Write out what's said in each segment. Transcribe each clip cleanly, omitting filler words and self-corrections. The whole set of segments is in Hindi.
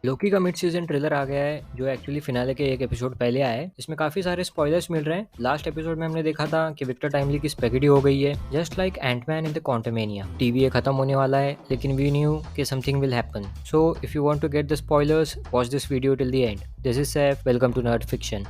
लोकी का मिड सीजन ट्रेलर आ गया है जो एक्चुअली फिनाले के एक एपिसोड पहले आया है। इसमें काफी सारे स्पॉयलर्स मिल रहे हैं। लास्ट एपिसोड में हमने देखा था कि विक्टर टाइमली की स्पेगेटी हो गई है, just like Ant Man in the Quantumania. TVA खत्म होने वाला है, लेकिन वी न्यू कि something will happen. So if you want to get the spoilers, watch this video till the end. This is Saif, welcome to Nerd Fiction.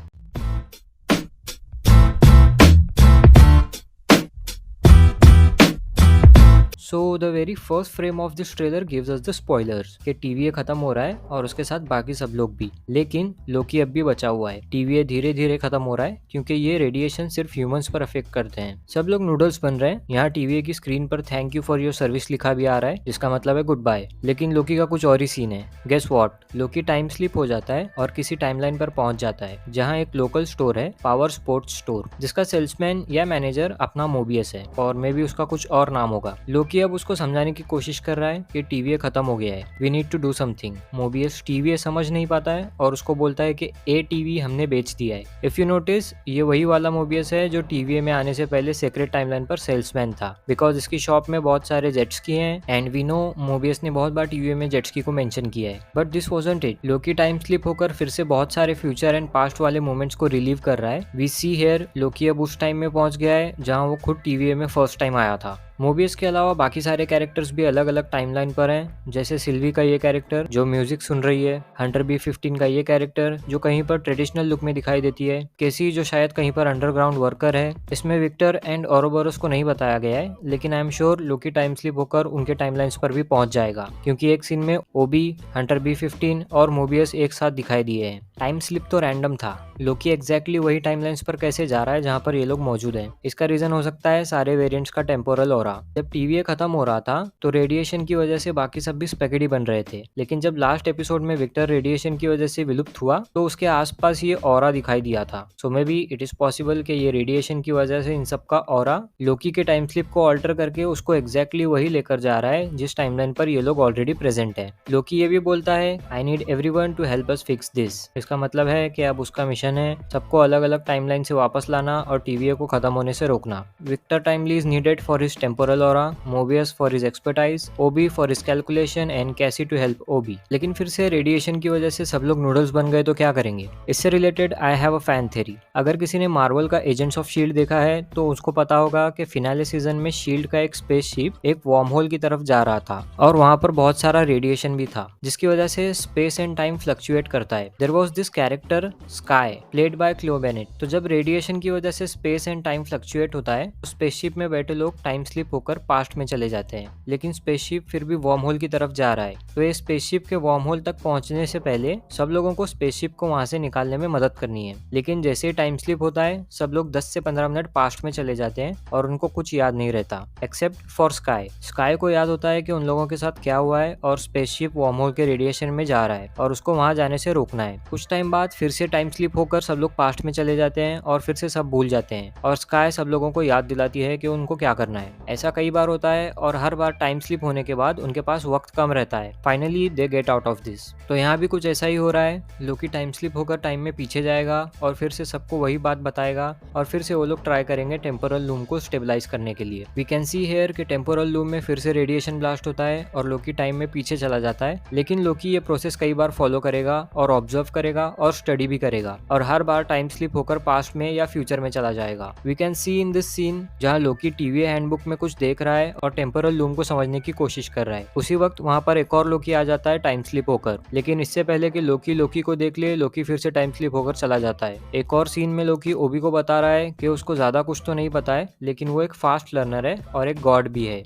So the very first frame of this trailer gives us the spoilers कि टीवीए खत्म हो रहा है और उसके साथ बाकी सब लोग भी। लेकिन लोकी अब भी बचा हुआ है। टीवीए धीरे धीरे खत्म हो रहा है क्योंकि ये रेडिएशन सिर्फ ह्यूमंस पर अफेक्ट करते हैं। सब लोग नूडल्स बन रहे हैं। यहाँ टीवीए की स्क्रीन पर thank you for your service लिखा भी आ रहा है, जिसका मतलब है गुड बाय। लेकिन लोकी का कुछ और ही सीन है। Guess what, Loki time slip हो जाता है और किसी टाइमलाइन पर पहुंच जाता है जहाँ एक लोकल स्टोर है, पावर स्पोर्ट्स स्टोर, जिसका सेल्समैन या मैनेजर अपना मोबियस है और मे बी उसका कुछ और नाम होगा। लोकी अब उसको समझाने की कोशिश कर रहा है कि टीवीए खत्म हो गया है, we need to do something. Mobius TVA समझ नहीं पाता है और उसको बोलता है कि ए टीवी हमने बेच दिया है। इफ यू नोटिस, ये वही वाला मोबियस है जो टीवीए में आने से पहले सीक्रेट टाइमलाइन पर सेल्समैन था, बिकॉज इसकी शॉप में बहुत सारे जेट्स की हैं एंड वी नो मोबियस ने बहुत बार टीवीए में जेट्स की को मेंशन किया है। But this wasn't it. Loki time slip होकर फिर से बहुत सारे फ्यूचर एंड पास्ट वाले मोमेंट्स को रिलीव कर रहा है। वी सी हियर लोकी अब उस टाइम में पहुंच गया है जहां वो खुद टीवीए में फर्स्ट टाइम आया था। मोबियस के अलावा बाकी सारे कैरेक्टर्स भी अलग अलग टाइमलाइन पर हैं, जैसे सिल्वी का ये कैरेक्टर जो म्यूजिक सुन रही है, हंटर B15 का ये कैरेक्टर जो कहीं पर ट्रेडिशनल लुक में दिखाई देती है, केसी जो शायद कहीं पर अंडरग्राउंड वर्कर है। इसमें विक्टर एंड ओरोबोरोस को नहीं बताया गया है, लेकिन I am sure Loki time slip होकर उनके टाइमलाइंस पर भी पहुंच जाएगा, क्योंकि एक सीन में ओबी, हंटर B15 और मोबियस एक साथ दिखाई दिए हैं। टाइम स्लिप तो रैंडम था। लोकी एग्जैक्टली वही टाइमलाइंस पर कैसे जा रहा है जहां पर ये लोग मौजूद हैं? इसका रीजन हो सकता है सारे वेरिएंट्स का टेम्पोरल ऑरा। जब टीवीए खत्म हो रहा था तो रेडिएशन की वजह से बाकी सब भी स्पेगेटी बन रहे थे, लेकिन जब लास्ट एपिसोड में विक्टर रेडिएशन की वजह से विलुप्त हुआ तो उसके आसपास ये ऑरा दिखाई दिया था। So may be it is possible कि ये रेडिएशन की वजह से इन सब का ऑरा लोकी के टाइम स्लिप को ऑल्टर करके उसको एग्जैक्टली वही लेकर जा रहा है जिस टाइमलाइन पर ये लोग ऑलरेडी प्रेजेंट है। लोकी ये भी बोलता है, I need everyone to help us fix this. इसका मतलब है कि अब उसका मिशन है सबको अलग अलग टाइमलाइन से वापस लाना और टीवीए को खत्म होने से रोकना। Victor Timely is needed for his temporal aura, Mobius for his expertise, OB for his calculation and Casey to help OB. लेकिन फिर से रेडिएशन की वजह से सब लोग नूडल्स बन गए तो क्या करेंगे? इससे related I have a fan theory. अगर किसी ने मार्वल का एजेंट्स ऑफ शील्ड देखा है तो उसको पता होगा कि फिनाले सीजन में शील्ड का एक स्पेसशिप एक वार्म होल की तरफ जा रहा था और वहां पर बहुत सारा रेडिएशन भी था, जिसकी वजह से स्पेस एंड टाइम फ्लक्चुएट करता है। There was this character Sky played by Chloe Bennet. तो जब रेडिएशन की वजह से स्पेस एंड टाइम फ्लक्चुएट होता है तो स्पेसशिप में बैठे लोग टाइम स्लिप होकर पास्ट में चले जाते हैं, लेकिन स्पेसशिप फिर भी वार्म होल की तरफ जा रहा है। तो ये स्पेसशिप के वार्म होल तक पहुंचने से पहले सब लोगों को स्पेसशिप को वहां से निकालने में मदद करनी है। लेकिन जैसे ही टाइम स्लिप होता है सब लोग 10 से 15 मिनट पास्ट में चले जाते हैं और उनको कुछ याद नहीं रहता एक्सेप्ट फॉर स्काई। स्काई को याद होता है कि उन लोगों के साथ क्या हुआ है और स्पेसशिप वार्म होल के रेडिएशन में जा रहा है और उसको वहां जाने से रोकना है। कुछ टाइम बाद फिर से टाइम स्लिप होकर सब लोग पास्ट में चले जाते हैं और फिर से सब भूल जाते हैं और स्काई सब लोगों को याद दिलाती है कि उनको क्या करना है। ऐसा कई बार होता है और हर बार टाइम स्लिप होने के बाद उनके पास वक्त कम रहता है। Finally they get out of this. तो यहाँ भी कुछ ऐसा ही हो रहा है। लोकी टाइम स्लिप होकर टाइम में पीछे जाएगा और फिर से सबको वही बात बताएगा और फिर से वो लोग ट्राई करेंगे टेम्पोरल लूम को स्टेबलाइज करने के लिए। वी कैन सी हियर कि टेम्पोरल लूम में फिर से रेडिएशन ब्लास्ट होता है और लोकी टाइम में पीछे चला जाता है। लेकिन लोकी ये प्रोसेस कई बार फॉलो करेगा और ऑब्जर्व करेगा और स्टडी भी करेगा और हर बार टाइम स्लिप होकर पास्ट में या फ्यूचर में चला जाएगा। We can see in this scene जहाँ लोकी टीवीए हैंडबुक में कुछ देख रहा है और टेम्पोरल लूम को समझने की कोशिश कर रहा है। उसी वक्त वहाँ पर एक और लोकी आ जाता है टाइम स्लिप होकर, लेकिन इससे पहले कि लोकी को देख ले, लोकी फिर से टाइम स्लिप होकर चला जाता है। एक और सीन में लोकी ओबी को बता रहा है कि उसको ज्यादा कुछ तो नहीं पता है, लेकिन वो एक फास्ट लर्नर है और एक गॉड भी है।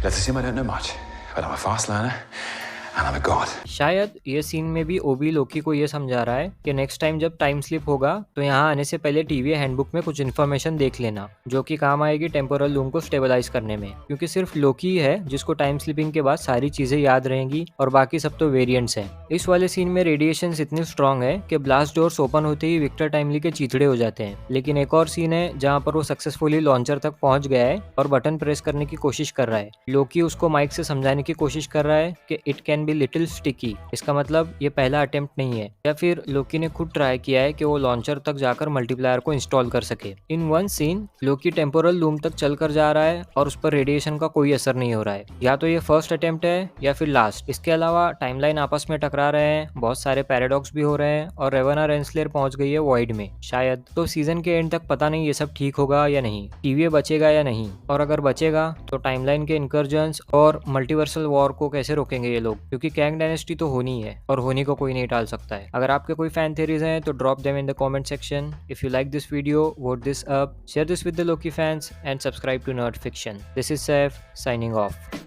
Let's assume I don't know much, but I'm a fast learner and I'm a god. शायद ये सीन में भी ओबी लोकी को ये समझा रहा है कि नेक्स्ट टाइम जब टाइम स्लिप होगा तो यहाँ आने से पहले टीवीए हैंडबुक में कुछ इन्फॉर्मेशन देख लेना, जो कि काम आएगी टेम्पोरल लूम को स्टेबलाइज करने में, क्योंकि सिर्फ लोकी ही है जिसको टाइम स्लिपिंग के बाद सारी चीजें याद रहेंगी और बाकी सब तो वेरिएंट्स हैं। इस वाले सीन में रेडिएशन इतनी स्ट्रॉन्ग है कि ब्लास्ट डोर्स ओपन होते ही विक्टर टाइमली के चीथड़े हो जाते हैं। लेकिन एक और सीन है जहाँ पर वो सक्सेसफुली लॉन्चर तक पहुंच गया है और बटन प्रेस करने की कोशिश कर रहा है। लोकी उसको माइक से समझाने की कोशिश कर रहा है कि it can can be little sticky. इसका मतलब ये पहला अटेम्प्ट नहीं है, या फिर लोकी ने खुद ट्राई किया है कि वो लॉन्चर तक जाकर मल्टीप्लायर को इंस्टॉल कर सके। In one scene Loki temporal loom तक चलकर जा रहा है और उस पर रेडिएशन का कोई असर नहीं हो रहा है। या तो ये फर्स्ट अटेम्प्ट है या फिर लास्ट। इसके अलावा टाइमलाइन आपस में टकरा रहे हैं, बहुत सारे पैराडॉक्स भी हो रहे हैं और रेवेना रेंसलेयर पहुंच गई है वॉइड में शायद। तो सीजन के एंड तक पता नहीं ये सब ठीक होगा या नहीं, टीवीए बचेगा या नहीं, और अगर बचेगा तो टाइमलाइन के इनकर्जन्स और मल्टीवर्सल वॉर को कैसे रोकेंगे ये लोग, क्योंकि कैंग डायनेस्टी तो होनी है और होनी को कोई नहीं टाल सकता है। अगर आपके कोई फैन थ्योरीज हैं तो drop them in the comment section. If you like this video, vote this up, share this with the Loki fans and subscribe to Nerd Fiction. This is Saif signing of.